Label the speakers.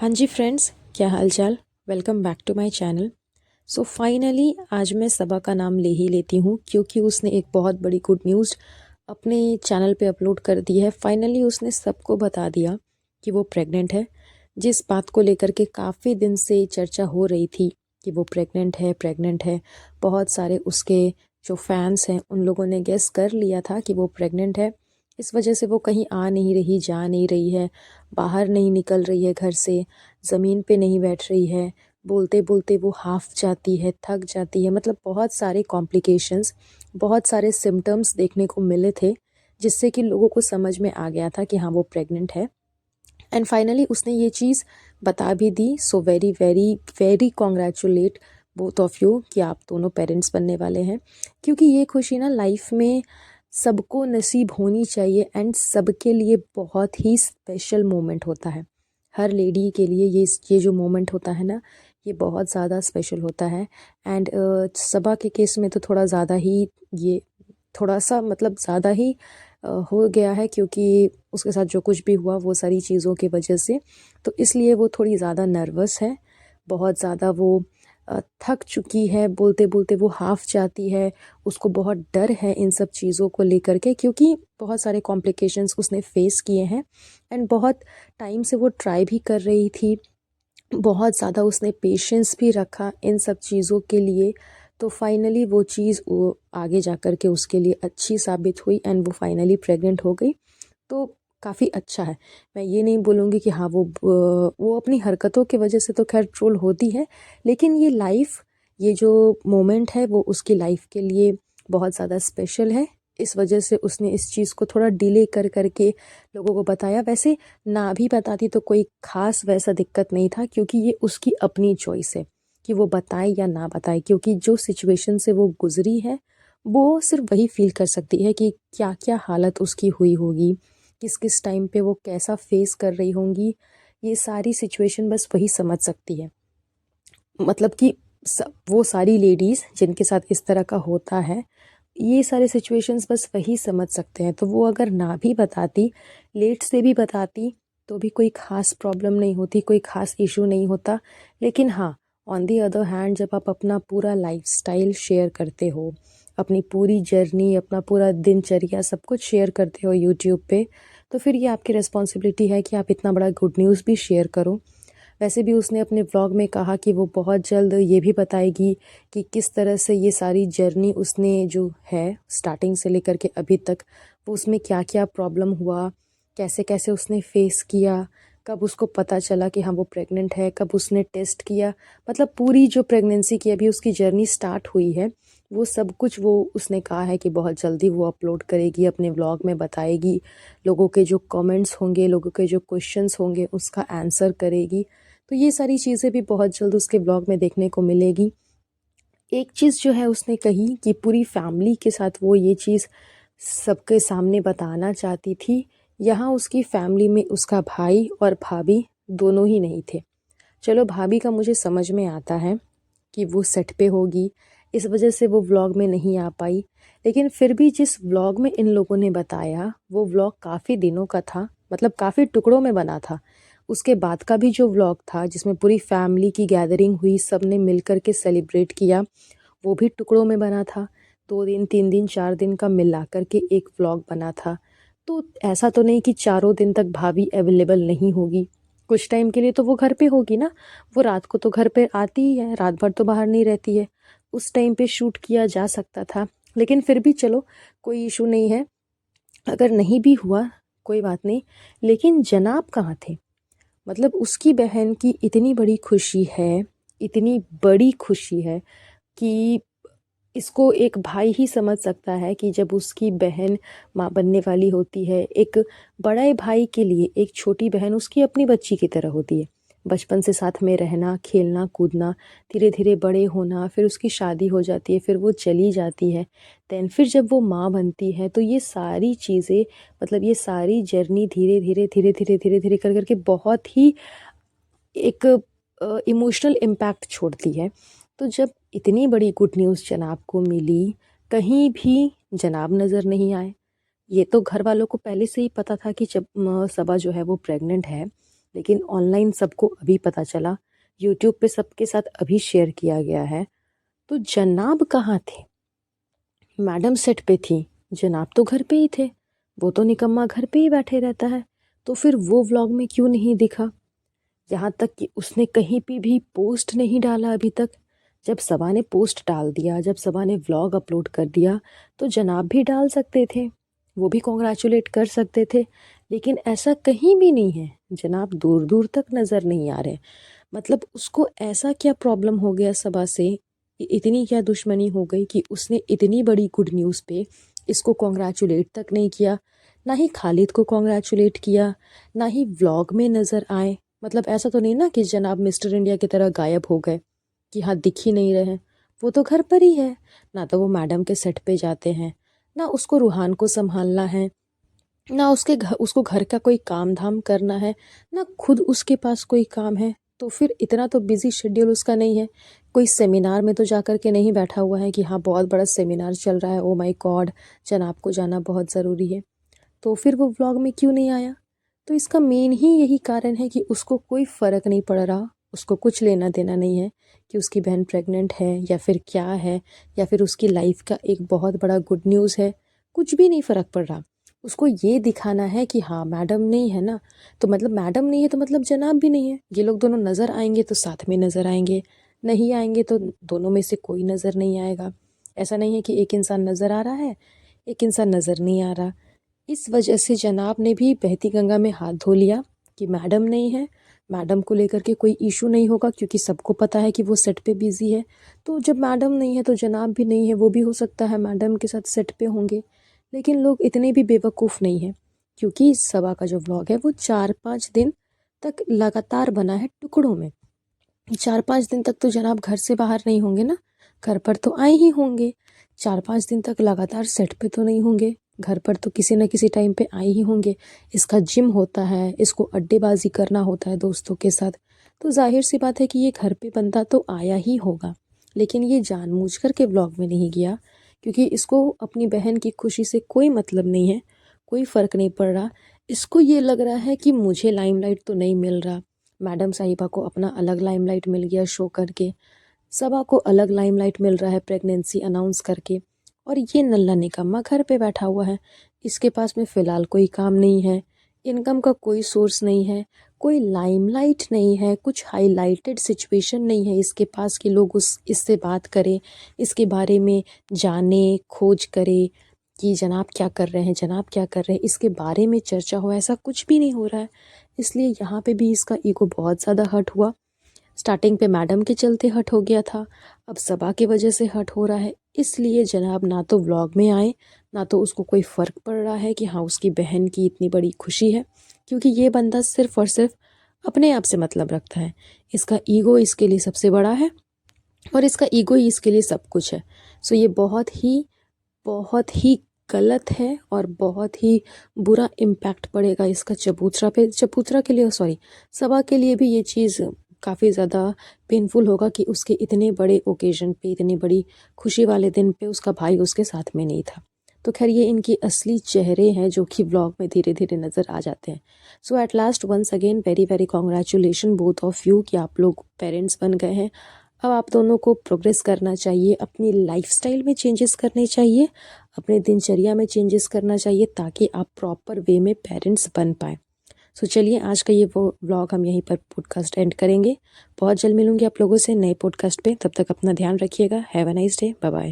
Speaker 1: हाँ जी फ्रेंड्स, क्या हाल चाल। Welcome back to my channel. So finally आज मैं सबा का नाम ले ही लेती हूँ क्योंकि उसने एक बहुत बड़ी गुड न्यूज़ अपने चैनल पे अपलोड कर दी है। फाइनली उसने सबको बता दिया कि वो प्रेग्नेंट है। जिस बात को लेकर के काफ़ी दिन से चर्चा हो रही थी कि वो प्रेग्नेंट है। बहुत सारे उसके जो फैंस हैं उन लोगों ने गेस कर लिया था कि वो प्रेग्नेंट है। इस वजह से वो कहीं आ नहीं रही, जा नहीं रही है, बाहर नहीं निकल रही है घर से, ज़मीन पे नहीं बैठ रही है, बोलते बोलते वो हाफ जाती है, थक जाती है। मतलब बहुत सारे कॉम्प्लिकेशंस, बहुत सारे सिम्टम्स देखने को मिले थे जिससे कि लोगों को समझ में आ गया था कि हाँ वो प्रेग्नेंट है। एंड फाइनली उसने ये चीज़ बता भी दी। So very very very congratulate both of you कि आप दोनों पेरेंट्स बनने वाले हैं, क्योंकि ये खुशी ना लाइफ में सबको नसीब होनी चाहिए एंड सबके लिए बहुत ही स्पेशल मोमेंट होता है। हर लेडी के लिए ये जो मोमेंट होता है ना, ये बहुत ज़्यादा स्पेशल होता है। एंड सबा के केस में तो थोड़ा ज़्यादा ही ये थोड़ा सा मतलब ज़्यादा ही हो गया है, क्योंकि उसके साथ जो कुछ भी हुआ वो सारी चीज़ों की वजह से, तो इसलिए वो थोड़ी ज़्यादा नर्वस है। बहुत ज़्यादा वो थक चुकी है, बोलते बोलते वो हाफ जाती है। उसको बहुत डर है इन सब चीज़ों को लेकर के, क्योंकि बहुत सारे कॉम्प्लिकेशंस उसने फेस किए हैं एंड बहुत टाइम से वो ट्राई भी कर रही थी। बहुत ज़्यादा उसने पेशेंस भी रखा इन सब चीज़ों के लिए। तो फाइनली वो चीज़ वो आगे जा कर के उसके लिए अच्छी साबित हुई एंड वो फाइनली प्रेग्नेंट हो गई। तो काफ़ी अच्छा है। मैं ये नहीं बोलूँगी कि हाँ वो अपनी हरकतों की वजह से तो खैर ट्रोल होती है, लेकिन ये जो मोमेंट है वो उसकी लाइफ के लिए बहुत ज़्यादा स्पेशल है। इस वजह से उसने इस चीज़ को थोड़ा डिले कर करके लोगों को बताया। वैसे ना भी बताती तो कोई ख़ास वैसा दिक्कत नहीं था, क्योंकि ये उसकी अपनी चॉइस है कि वो बताए या ना बताए, क्योंकि जो सिचुएशन से वो गुज़री है वो सिर्फ वही फ़ील कर सकती है कि क्या-क्या हालत उसकी हुई होगी, किस-किस टाइम पे वो कैसा फ़ेस कर रही होंगी। ये सारी सिचुएशन बस वही समझ सकती है। मतलब कि वो सारी लेडीज़ जिनके साथ इस तरह का होता है, ये सारे सिचुएशंस बस वही समझ सकते हैं। तो वो अगर ना भी बताती, लेट से भी बताती, तो भी कोई ख़ास प्रॉब्लम नहीं होती, कोई ख़ास इशू नहीं होता। लेकिन हाँ, ऑन दी अदर हैंड जब आप अपना पूरा लाइफ़स्टाइल शेयर करते हो, अपनी पूरी जर्नी, अपना पूरा दिनचर्या सब कुछ शेयर करते हो यूट्यूब पे, तो फिर ये आपकी रिस्पॉन्सिबिलिटी है कि आप इतना बड़ा गुड न्यूज़ भी शेयर करो। वैसे भी उसने अपने व्लॉग में कहा कि वो बहुत जल्द ये भी बताएगी कि किस तरह से ये सारी जर्नी उसने जो है स्टार्टिंग से लेकर के अभी तक, वो उसमें क्या क्या प्रॉब्लम हुआ, कैसे कैसे उसने फेस किया, कब उसको पता चला कि हाँ वो प्रेग्नेंट है, कब उसने टेस्ट किया। मतलब पूरी जो प्रेगनेंसी की अभी उसकी जर्नी स्टार्ट हुई है, वो सब कुछ वो उसने कहा है कि बहुत जल्दी वो अपलोड करेगी, अपने व्लॉग में बताएगी। लोगों के जो कमेंट्स होंगे, लोगों के जो क्वेश्चंस होंगे, उसका आंसर करेगी। तो ये सारी चीज़ें भी बहुत जल्द उसके ब्लॉग में देखने को मिलेगी। एक चीज़ जो है उसने कही कि पूरी फैमिली के साथ वो ये चीज़ सबके सामने बताना चाहती थी। यहाँ उसकी फैमिली में उसका भाई और भाभी दोनों ही नहीं थे। चलो भाभी का मुझे समझ में आता है कि वो सेट पे होगी, इस वजह से वो व्लॉग में नहीं आ पाई। लेकिन फिर भी जिस व्लॉग में इन लोगों ने बताया, वो व्लॉग काफ़ी दिनों का था, मतलब काफ़ी टुकड़ों में बना था। उसके बाद का भी जो व्लॉग था जिसमें पूरी फैमिली की गैदरिंग हुई, सब ने मिल कर के सेलिब्रेट किया, वो भी टुकड़ों में बना था। 2 दिन, 3 दिन, 4 दिन का मिला कर के एक व्लॉग बना था। तो ऐसा तो नहीं कि चारों दिन तक भाभी अवेलेबल नहीं होगी। कुछ टाइम के लिए तो वो घर पे होगी ना, वो रात को तो घर पे आती ही है, रात भर तो बाहर नहीं रहती है। उस टाइम पे शूट किया जा सकता था, लेकिन फिर भी चलो कोई इशू नहीं है। अगर नहीं भी हुआ कोई बात नहीं, लेकिन जनाब कहाँ थे? मतलब उसकी बहन की इतनी बड़ी खुशी है, इतनी बड़ी खुशी है कि इसको एक भाई ही समझ सकता है कि जब उसकी बहन माँ बनने वाली होती है, एक बड़े भाई के लिए एक छोटी बहन उसकी अपनी बच्ची की तरह होती है। बचपन से साथ में रहना, खेलना, कूदना, धीरे-धीरे बड़े होना, फिर उसकी शादी हो जाती है, फिर वो चली जाती है। देन फिर जब वो माँ बनती है, तो ये सारी चीज़ें, मतलब ये सारी जर्नी धीरे-धीरे, धीरे-धीरे, धीरे-धीरे कर के बहुत ही एक इमोशनल इम्पैक्ट छोड़ती है। तो जब इतनी बड़ी गुड न्यूज़ जनाब को मिली, कहीं भी जनाब नज़र नहीं आए। ये तो घर वालों को पहले से ही पता था कि जब सबा जो है वो प्रेग्नेंट है, लेकिन ऑनलाइन सबको अभी पता चला, यूट्यूब पे सबके साथ अभी शेयर किया गया है। तो जनाब कहाँ थे? मैडम सेट पे थी, जनाब तो घर पे ही थे। वो तो निकम्मा घर पे ही बैठे रहता है, तो फिर वो व्लॉग में क्यों नहीं दिखा? यहाँ तक कि उसने कहीं पे भी पोस्ट नहीं डाला अभी तक। जब सबा ने पोस्ट डाल दिया, जब सबा ने व्लॉग अपलोड कर दिया, तो जनाब भी डाल सकते थे, वो भी कॉन्ग्रेचुलेट कर सकते थे, लेकिन ऐसा कहीं भी नहीं है। जनाब दूर दूर तक नज़र नहीं आ रहे। मतलब उसको ऐसा क्या प्रॉब्लम हो गया सबा से, इतनी क्या दुश्मनी हो गई कि उसने इतनी बड़ी गुड न्यूज़ पे इसको कॉन्ग्रेचुलेट तक नहीं किया, ना ही खालिद को कॉन्ग्रेचुलेट किया, ना ही व्लॉग में नज़र आए। मतलब ऐसा तो नहीं ना कि जनाब मिस्टर इंडिया की तरह गायब हो गए, कि हाँ दिख ही नहीं रहे। वो तो घर पर ही है, ना तो वो मैडम के सेट पे जाते हैं, ना उसको रूहान को संभालना है, ना उसको घर का कोई काम धाम करना है, ना खुद उसके पास कोई काम है। तो फिर इतना तो बिजी शेड्यूल उसका नहीं है। कोई सेमिनार में तो जा कर के नहीं बैठा हुआ है कि हाँ बहुत बड़ा सेमिनार चल रहा है, ओ माय गॉड जनाब को जाना बहुत ज़रूरी है। तो फिर वो व्लॉग में क्यों नहीं आया? तो इसका मेन ही यही कारण है कि उसको कोई फ़र्क नहीं पड़ रहा, उसको कुछ लेना देना नहीं है कि उसकी बहन प्रेग्नेंट है या फिर क्या है, या फिर उसकी लाइफ का एक बहुत बड़ा गुड न्यूज़ है। कुछ भी नहीं फ़र्क पड़ रहा। उसको ये दिखाना है कि हाँ मैडम नहीं है ना, तो मतलब मैडम नहीं है तो मतलब जनाब भी नहीं है। ये लोग दोनों नज़र आएंगे तो साथ में नज़र आएंगे, नहीं आएंगे तो दोनों में से कोई नज़र नहीं आएगा। ऐसा नहीं है कि एक इंसान नज़र आ रहा है, एक इंसान नज़र नहीं आ रहा। इस वजह से जनाब ने भी बहती गंगा में हाथ धो लिया कि मैडम नहीं है, मैडम को लेकर के कोई इशू नहीं होगा, क्योंकि सबको पता है कि वो सेट पे बिजी है। तो जब मैडम नहीं है तो जनाब भी नहीं है, वो भी हो सकता है मैडम के साथ सेट पे होंगे। लेकिन लोग इतने भी बेवकूफ़ नहीं हैं, क्योंकि सबा का जो व्लॉग है वो 4-5 दिन तक लगातार बना है टुकड़ों में। 4-5 दिन तक तो जनाब घर से बाहर नहीं होंगे ना, घर पर तो आए ही होंगे। 4-5 दिन तक लगातार सेट पे तो नहीं होंगे, घर पर तो किसी न किसी टाइम पे आए ही होंगे। इसका जिम होता है, इसको अड्डेबाजी करना होता है दोस्तों के साथ, तो जाहिर सी बात है कि ये घर पे बंदा तो आया ही होगा। लेकिन ये जानबूझकर के व्लॉग में नहीं गया, क्योंकि इसको अपनी बहन की खुशी से कोई मतलब नहीं है, कोई फ़र्क नहीं पड़ रहा। इसको ये लग रहा है कि मुझे लाइमलाइट तो नहीं मिल रहा, मैडम साहिबा को अपना अलग लाइमलाइट मिल गया शो करके, सबा को अलग लाइमलाइट मिल रहा है प्रेगनेंसी अनाउंस करके, और ये नल्ला निकम्मा घर पे बैठा हुआ है। इसके पास में फ़िलहाल कोई काम नहीं है, इनकम का कोई सोर्स नहीं है, कोई लाइमलाइट नहीं है, कुछ हाईलाइटेड सिचुएशन नहीं है इसके पास कि लोग इससे बात करें, इसके बारे में जाने, खोज करे कि जनाब क्या कर रहे हैं, जनाब क्या कर रहे हैं, इसके बारे में चर्चा हो, ऐसा कुछ भी नहीं हो रहा है। इसलिए यहाँ पे भी इसका ईगो बहुत ज़्यादा हर्ट हुआ। स्टार्टिंग पे मैडम के चलते हर्ट हो गया था, अब सबा की वजह से हर्ट हो रहा है। इसलिए जनाब ना तो व्लॉग में आए, ना तो उसको कोई फ़र्क पड़ रहा है कि हाँ उसकी बहन की इतनी बड़ी खुशी है, क्योंकि ये बंदा सिर्फ़ और सिर्फ अपने आप से मतलब रखता है। इसका ईगो इसके लिए सबसे बड़ा है, और इसका ईगो ही इसके लिए सब कुछ है। सो ये बहुत ही गलत है, और बहुत ही बुरा इम्पैक्ट पड़ेगा इसका चबूतरा के लिए, सॉरी सबा के लिए भी ये चीज़ काफ़ी ज़्यादा पेनफुल होगा कि उसके इतने बड़े ओकेजन पे, इतनी बड़ी खुशी वाले दिन पे उसका भाई उसके साथ में नहीं था। तो खैर ये इनकी असली चेहरे हैं जो कि व्लॉग में धीरे धीरे नज़र आ जाते हैं। So at last once again very very congratulation both of you कि आप लोग पेरेंट्स बन गए हैं। अब आप दोनों को प्रोग्रेस करना चाहिए, अपनी लाइफस्टाइल में चेंजेस करने चाहिए, अपने दिनचर्या में चेंजेस करना चाहिए, ताकि आप प्रॉपर वे में पेरेंट्स बन पाएँ। सो चलिए आज का ये वो व्लॉग हम यहीं पर पॉडकास्ट एंड करेंगे। बहुत जल्द मिलूंगी आप लोगों से नए पॉडकास्ट पे, तब तक अपना ध्यान रखिएगा। Have a nice day, bye bye.